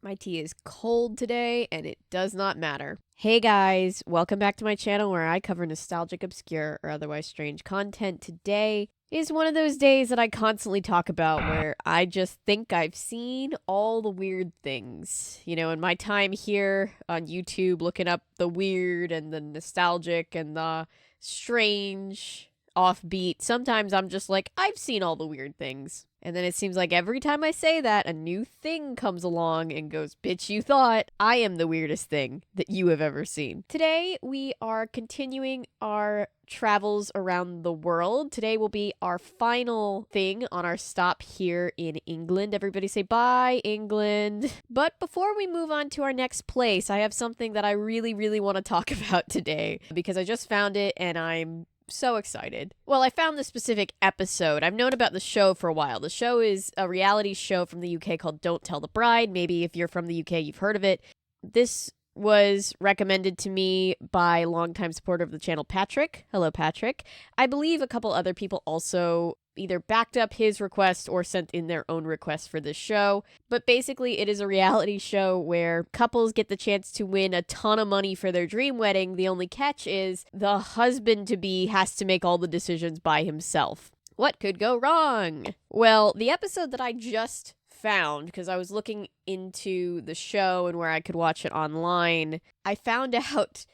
My tea is cold today, and it does not matter. Hey guys, welcome back to my channel where I cover nostalgic, obscure, or otherwise strange content. Today is one of those days that I constantly talk about where I just think I've seen all the weird things. You know, in my time here on YouTube looking up the weird and the nostalgic and the strange, offbeat, sometimes I'm just like, I've seen all the weird things. And then it seems like every time I say that, a new thing comes along and goes, bitch, you thought I am the weirdest thing that you have ever seen. Today, we are continuing our travels around the world. Today will be our final thing on our stop here in England. Everybody say bye, England. But before we move on to our next place, I have something that I really want to talk about today because I just found it and I'm so excited. Well, I found this specific episode. I've known about the show for a while. The show is a reality show from the UK called Don't Tell the Bride. Maybe if you're from the UK, you've heard of it. This was recommended to me by a longtime supporter of the channel, Patrick. Hello, Patrick. I believe a couple other people also either backed up his request or sent in their own request for this show. But basically, it is a reality show where couples get the chance to win a ton of money for their dream wedding. The only catch is the husband-to-be has to make all the decisions by himself. What could go wrong? Well, the episode that I just found, because I was looking into the show and where I could watch it online, I found out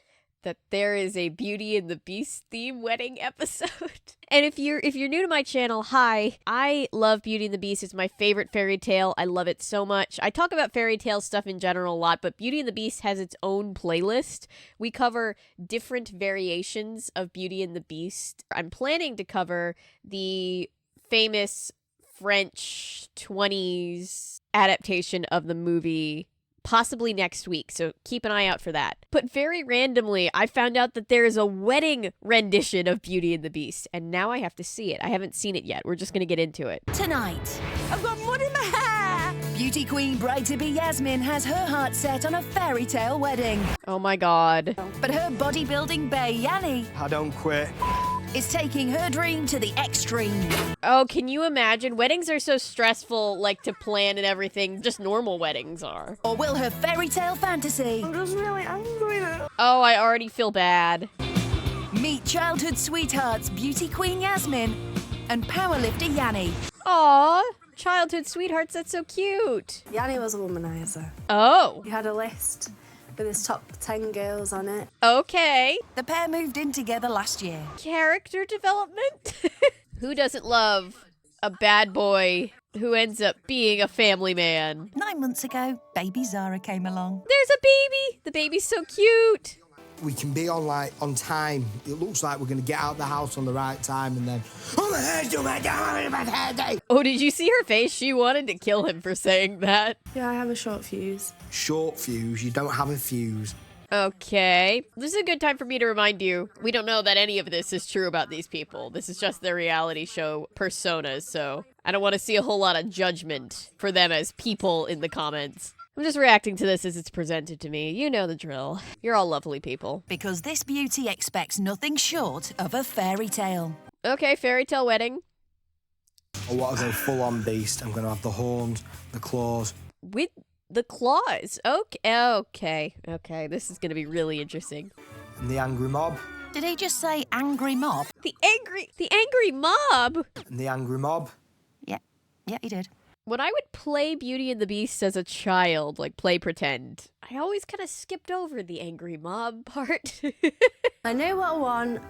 that there is a Beauty and the Beast theme wedding episode. And if you're new to my channel, hi. I love Beauty and the Beast. It's my favorite fairy tale. I love it so much. I talk about fairy tale stuff in general a lot, but Beauty and the Beast has its own playlist. We cover different variations of Beauty and the Beast. I'm planning to cover the famous French 20s adaptation of the movie possibly next week, so keep an eye out for that. But very randomly, I found out that there is a wedding rendition of Beauty and the Beast, and now I have to see it. I haven't seen it yet. We're just gonna get into it. Tonight, I've got mud in my hair! Beauty queen bride-to-be Yasmin has her heart set on a fairy tale wedding. Oh my god. But her bodybuilding bae, Yanni, I don't quit. is taking her dream to the extreme. Oh, can you imagine? Weddings are so stressful, like, to plan and everything. Just normal weddings are. Or will her fairy tale fantasy I'm just really angry now. Oh, I already feel bad. meet childhood sweethearts Beauty queen Yasmin and powerlifter Yanni? Aw, childhood sweethearts, that's so cute. Yanni was a womanizer. Oh, He had a list with his top 10 girls on it. okay. The pair moved in together last year. Character development? Who doesn't love a bad boy who ends up being a family man? 9 months ago, baby Zara came along. There's a baby! The baby's so cute! We can be on time. It looks like we're going to get out of the house on the right time and then, oh my hair's doing my day. Oh, did you see her face? She wanted to kill him for saying that. Yeah, I have a short fuse. Short fuse, you don't have a fuse. Okay. This is a good time for me to remind you, we don't know that any of this is true about these people. This is just their reality show personas, so I don't want to see a whole lot of judgment for them as people in the comments. I'm just reacting to this as it's presented to me. You know the drill. You're all lovely people. Because this beauty expects nothing short of a fairy tale. Okay, fairy tale wedding. I want to go full on beast. I'm going to have the horns, the claws. With the claws. Okay. This is going to be really interesting. And the angry mob. Did he just say angry mob? The angry mob. And the angry mob. Yeah, he did. When I would play Beauty and the Beast as a child, like play pretend, I always kind of skipped over the angry mob part. I know what I want,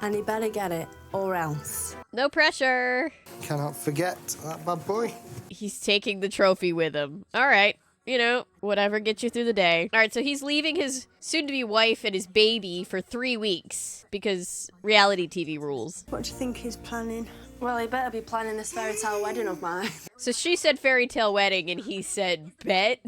and you better get it, or else. No pressure. Cannot forget that bad boy. He's taking the trophy with him. All right. You know, whatever gets you through the day. All right, so he's leaving his soon-to-be wife and his baby for 3 weeks because reality TV rules. What do you think he's planning? Well, he better be planning this fairy tale wedding of mine. So she said fairy tale wedding and he said bet.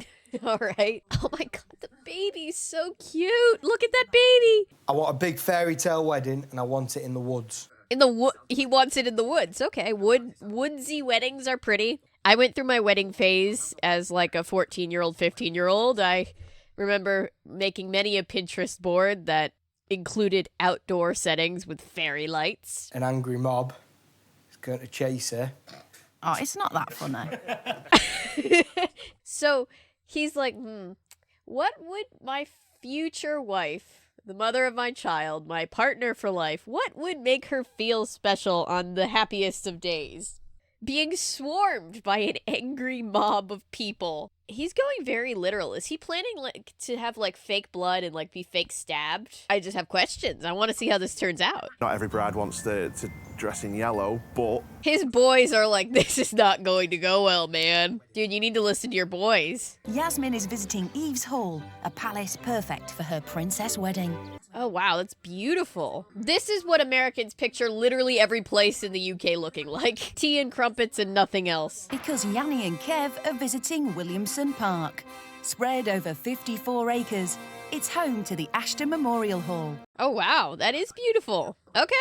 All right. Oh my god, the baby's so cute. Look at that baby. I want a big fairy tale wedding and I want it in the woods. In the wood. He wants it in the woods. Okay, woodsy weddings are pretty. I went through my wedding phase as like a 14-year-old, 15-year-old. I remember making many a Pinterest board that included outdoor settings with fairy lights. An angry mob is going to chase her. Oh, it's not that funny. So He's like, what would my future wife, the mother of my child, my partner for life, what would make her feel special on the happiest of days? Being swarmed by an angry mob of people. He's going very literal. Is he planning like to have like fake blood and like be fake stabbed? I just have questions. I want to see how this turns out. Not every bride wants to dress in yellow, but His boys are like, this is not going to go well, man. Dude, you need to listen to your boys. Yasmin is visiting Eve's Hall, a palace perfect for her princess wedding. Oh, wow, that's beautiful. This is what Americans picture literally every place in the UK looking like. Tea and crumpets and nothing else. Because Yanni and Kev are visiting Williamson Park. Spread over 54 acres, it's home to the Ashton Memorial Hall. Oh, wow, that is beautiful. Okay,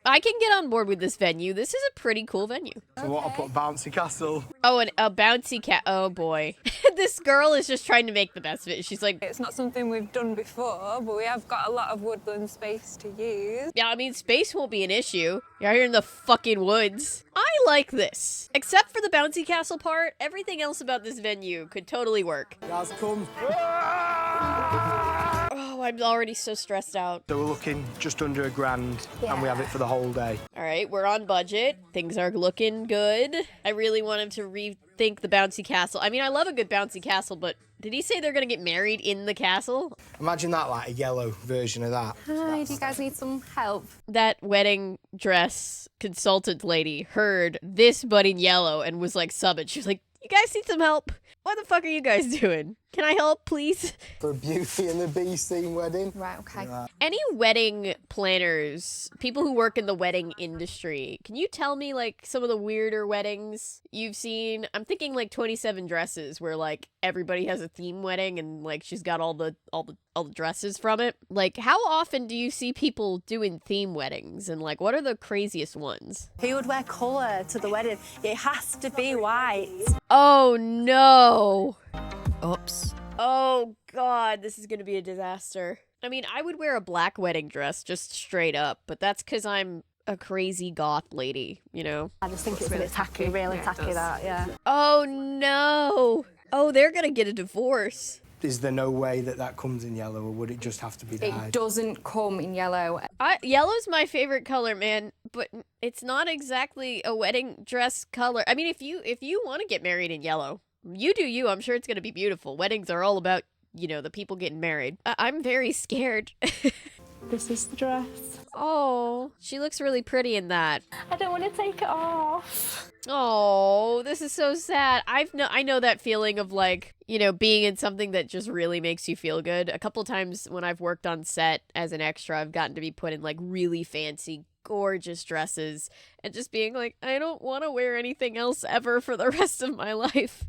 I can get on board with this venue. This is a pretty cool venue. So what, I put bouncy castle. Oh, and a bouncy cat. Oh, boy. This girl is just trying to make the best of it. She's like, It's not something we've done before, but we have got a lot of woodland space to use. yeah, I mean, space won't be an issue. You're out here in the fucking woods. I like this. Except for the bouncy castle part, everything else about this venue could totally work. Guys, come. Oh, I'm already so stressed out. So we're looking just under £1,000 and we have it for the whole day. All right, we're on budget. Things are looking good. I really want him to rethink the bouncy castle. I mean, I love a good bouncy castle, but did he say they're going to get married in the castle? Imagine that, like a yellow version of that. Hi, do you guys need some help? That wedding dress consultant lady heard this budding yellow and was like, sub it. She was like, you guys need some help? What the fuck are you guys doing? Can I help, please? For a Beauty and the Beast theme wedding. Right, okay. Any wedding planners, people who work in the wedding industry, can you tell me like some of the weirder weddings you've seen? I'm thinking like 27 Dresses, where like everybody has a theme wedding and like she's got all the dresses from it. Like, how often do you see people doing theme weddings, and like what are the craziest ones? He would wear colour to the wedding. It has to be white. Oh no. Oops. Oh god, this is gonna be a disaster. I mean, I would wear a black wedding dress just straight up, but that's because I'm a crazy goth lady, you know? I just think it's a bit tacky, really tacky, that, yeah. Oh no. Oh, they're gonna get a divorce. Is there no way that that comes in yellow, or would it just have to be dyed? It doesn't come in yellow. Yellow's my favorite color, man, but it's not exactly a wedding dress color. I mean, if you want to get married in yellow, you do you. I'm sure it's gonna be beautiful. Weddings are all about, you know, the people getting married. I'm very scared. This is the dress. Oh, she looks really pretty in that. I don't want to take it off. Oh, this is so sad. I know that feeling of like, you know, being in something that just really makes you feel good. A couple times when I've worked on set as an extra, I've gotten to be put in like really fancy, gorgeous dresses and just being like, I don't want to wear anything else ever for the rest of my life.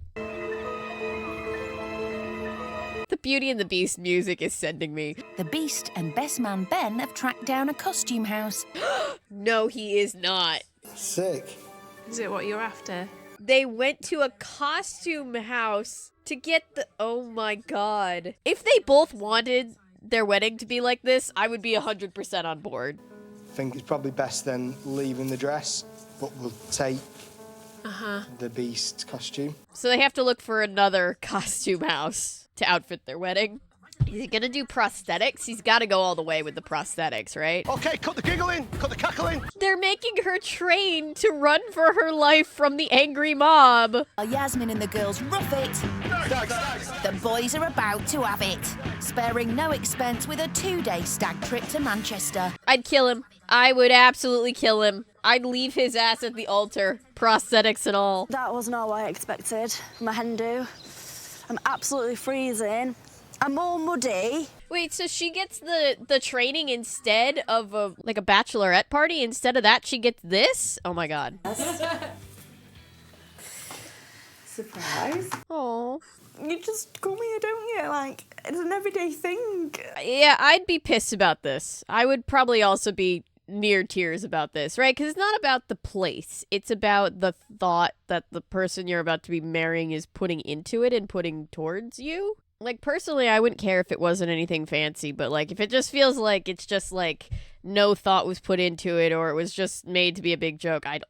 The Beauty and the Beast music is sending me. The Beast and best man Ben have tracked down a costume house. No, he is not. Sick. Is it what you're after? They went to a costume house to get the... Oh my god. If they both wanted their wedding to be like this, I would be 100% on board. I think it's probably best then leaving the dress, but we'll take the Beast costume. So they have to look for another costume house to outfit their wedding. Is he gonna do prosthetics? He's gotta go all the way with the prosthetics, right? okay, cut the giggling, cut the cackling. They're making her train to run for her life from the angry mob. While Yasmin and the girls rough it, the boys are about to have it, sparing no expense with a 2-day stag trip to Manchester. I'd kill him. I would absolutely kill him. I'd leave his ass at the altar, prosthetics and all. That was not what I expected from a hen do. I'm absolutely freezing. I'm all muddy. Wait, so she gets the training instead of a bachelorette party? Instead of that, she gets this? Oh my god. Surprise. Oh. You just come here, don't you? Like, it's an everyday thing. Yeah, I'd be pissed about this. I would probably also be near tears about this, right? Because it's not about the place. It's about the thought that the person you're about to be marrying is putting into it and putting towards you. Like, personally, I wouldn't care if it wasn't anything fancy, but, like, if it just feels like it's just, like, no thought was put into it or it was just made to be a big joke, I'd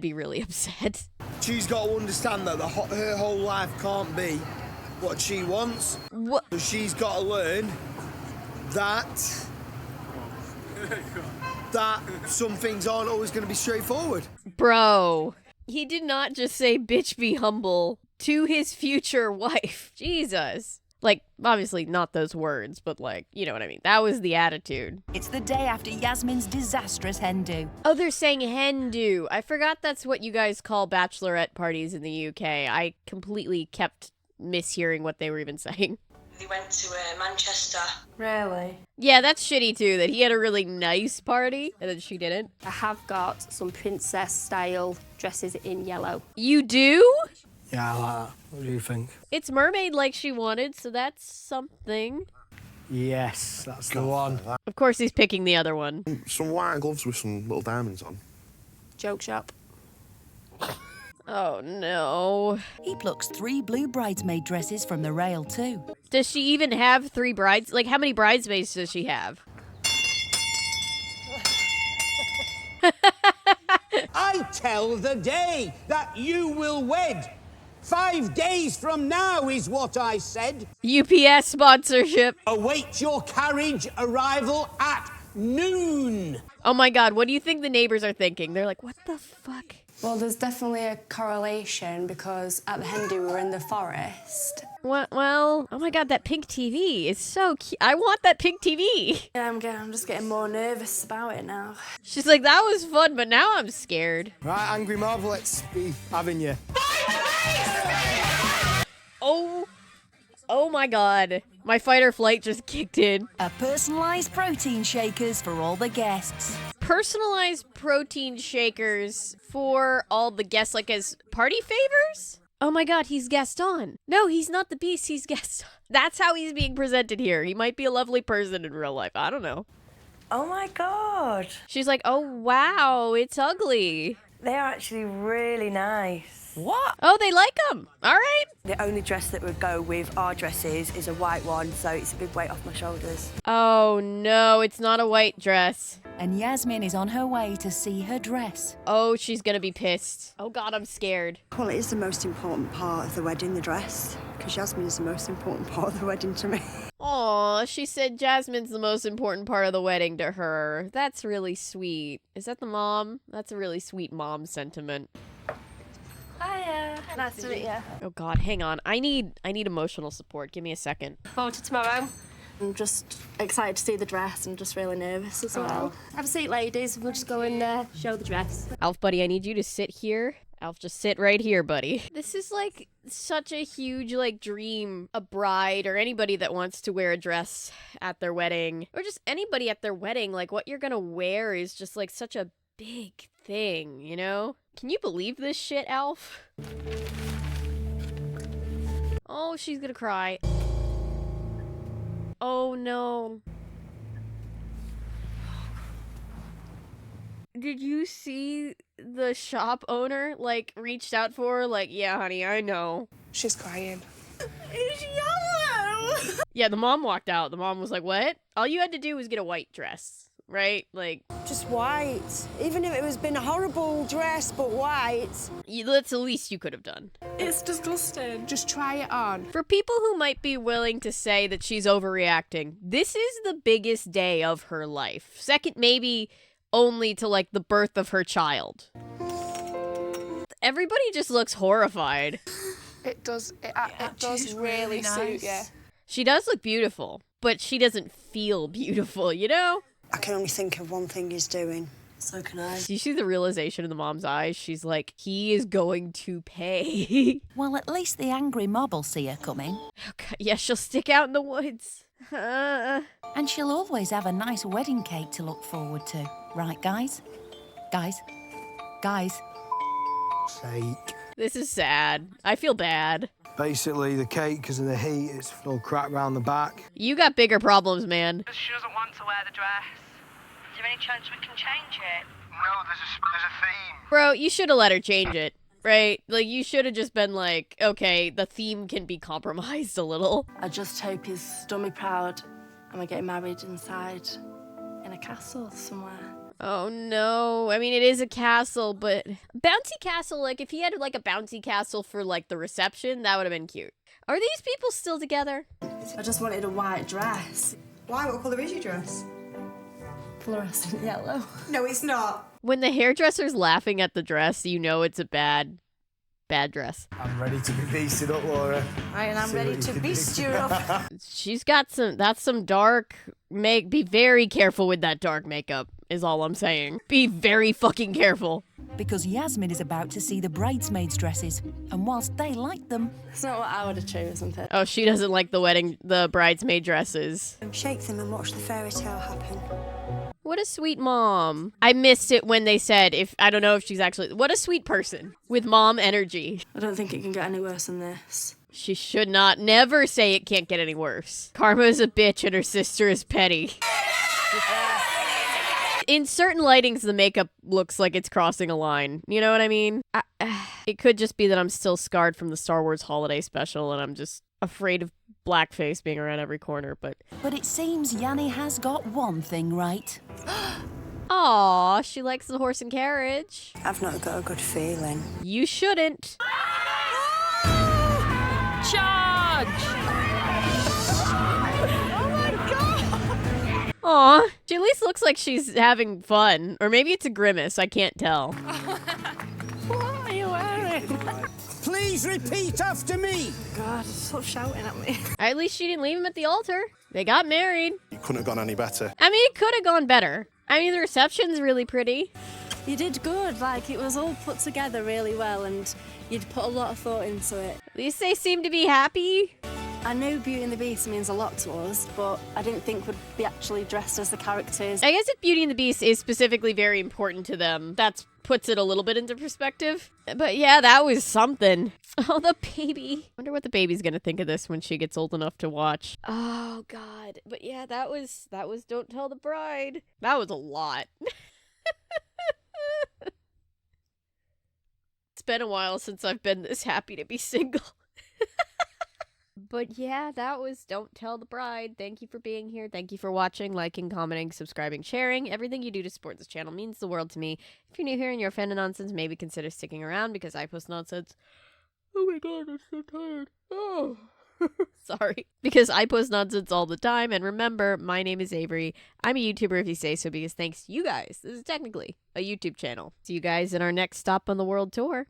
be really upset. She's got to understand that her whole life can't be what she wants. What? So she's got to learn that some things aren't always going to be straightforward. Bro, he did not just say bitch be humble to his future wife. Jesus. Like, obviously not those words, but like, you know what I mean. That was the attitude. It's the day after Yasmin's disastrous hen do. Oh, they're saying hen do. I forgot that's what you guys call bachelorette parties in the UK. I completely kept mishearing what they were even saying. They went to Manchester. Really? Yeah, that's shitty too, that he had a really nice party and then she didn't. I have got some princess style dresses in yellow. You do? Yeah, I like that. What do you think? It's mermaid like she wanted, so that's something. Yes, that's the one. Of course he's picking the other one. Some white gloves with some little diamonds on. Joke shop. Oh no. He plucks 3 blue bridesmaid dresses from the rail too. Does she even have 3 brides? Like, how many bridesmaids does she have? I tell the day that you will wed. 5 days from now is what I said. UPS sponsorship. Await your carriage arrival at noon. Oh my god, what do you think the neighbors are thinking? They're like, what the fuck? Well, there's definitely a correlation because at the hen do we were in the forest. What? Well, oh my god, that pink TV is so cute. I want that pink TV. Yeah, I'm just getting more nervous about it now. She's like, that was fun, but now I'm scared. Right, Angry Marvel, let's be having you. Oh my god. My fight or flight just kicked in. A personalised protein shakers for all the guests. Personalized protein shakers for all the guests, like as party favors? Oh my god, he's Gaston. No, he's not the Beast, he's Gaston. That's how he's being presented here. He might be a lovely person in real life. I don't know. Oh my god. She's like, oh wow, it's ugly. They are actually really nice. What? Oh, they like him. All right. The only dress that would go with our dresses is a white one, so it's a big weight off my shoulders. Oh no, it's not a white dress. And Yasmin is on her way to see her dress. Oh, she's gonna be pissed. Oh god, I'm scared. Well, it is the most important part of the wedding, the dress, because Yasmin is the most important part of the wedding to me. Aw, she said Jasmine's the most important part of the wedding to her. That's really sweet. Is that the mom? That's a really sweet mom sentiment. Hiya. Nice to meet you. Oh god, hang on. I need emotional support. Give me a second. Forward to tomorrow. I'm just excited to see the dress and just really nervous as well. Have a seat, ladies. We'll just go and show the dress. Alf, buddy, I need you to sit here. Alf, just sit right here, buddy. This is like such a huge like dream a bride or anybody that wants to wear a dress at their wedding or just anybody at their wedding, like what you're gonna wear is just like such a big thing, you know? Can you believe this shit, Alf? Oh, she's gonna cry. Oh no. Did you see the shop owner, like, reached out for her? Like, yeah, honey, I know. She's crying. It's yellow! Yeah, the mom walked out. The mom was like, what? All you had to do was get a white dress, right? Like, Just white. Even if it was been a horrible dress, but white. that's the least you could have done. It's disgusting. Just try it on. For people who might be willing to say that she's overreacting, this is the biggest day of her life. Second, maybe only to, like, the birth of her child. Everybody just looks horrified. It does really suit you. She does look beautiful, but she doesn't feel beautiful, you know? I can only think of one thing he's doing. So can I. Do you see the realization in the mom's eyes? She's like, he is going to pay. Well, at least the angry mob will see her coming. Okay, yeah, she'll stick out in the woods. And she'll always have a nice wedding cake to look forward to. Right, guys? Guys? Sake. This is sad. I feel bad. Basically, the cake, because of the heat, it's all cracked round the back. You got bigger problems, man. She doesn't want to wear the dress. Is there any chance we can change it? No, there's a theme. Bro, you should have let her change it, right? Like, you should have just been like, okay, the theme can be compromised a little. I just hope he's done me proud and we're getting married inside in a castle somewhere. Oh no. I mean, it is a castle, but bouncy castle, like if he had like a bouncy castle for like the reception, that would have been cute. Are these people still together? I just wanted a white dress. Why? What colour is your dress? Fluorescent yellow. No, it's not. When the hairdresser's laughing at the dress, you know it's a bad dress. I'm ready to be beasted up, Laura. Right, and I'm See ready what you to can beast do. you up. She's got some dark be very careful with that dark makeup, is all I'm saying. Be very fucking careful. Because Yasmin is about to see the bridesmaids' dresses, and whilst they like them, It's not what I would have chosen, but Oh, she doesn't like the bridesmaid dresses. Shake them and watch the fairy tale happen. What a sweet mom. I missed it when they said, I don't know if she's actually, what a sweet person with mom energy. I don't think it can get any worse than this. She should not never say it can't get any worse. Karma is a bitch and her sister is petty. In certain lightings, the makeup looks like it's crossing a line. You know what I mean? It could just be that I'm still scarred from the Star Wars holiday special and I'm just afraid of blackface being around every corner, but it seems Yanni has got one thing right. Aw, she likes the horse and carriage. I've not got a good feeling. You shouldn't. Charge! Aw, she at least looks like she's having fun. Or maybe it's a grimace, I can't tell. What are you wearing? Please repeat after me. God, stop shouting at me. At least she didn't leave him at the altar. They got married. It couldn't have gone any better. I mean, it could have gone better. I mean, the reception's really pretty. You did good. Like, it was all put together really well, and you'd put a lot of thought into it. At least they seem to be happy. I know Beauty and the Beast means a lot to us, but I didn't think we'd be actually dressed as the characters. I guess if Beauty and the Beast is specifically very important to them, that puts it a little bit into perspective. But yeah, that was something. Oh, the baby. Wonder what the baby's gonna think of this when she gets old enough to watch. Oh, God. But yeah, that was Don't Tell the Bride. That was a lot. It's been a while since I've been this happy to be single. But yeah, that was Don't Tell the Bride. Thank you for being here. Thank you for watching, liking, commenting, subscribing, sharing. Everything you do to support this channel means the world to me. If you're new here and you're a fan of nonsense, maybe consider sticking around because I post nonsense. Oh my God, I'm so tired. Oh, sorry. Because I post nonsense all the time. And remember, my name is Avery. I'm a YouTuber if you say so because thanks to you guys, this is technically a YouTube channel. See you guys in our next stop on the world tour.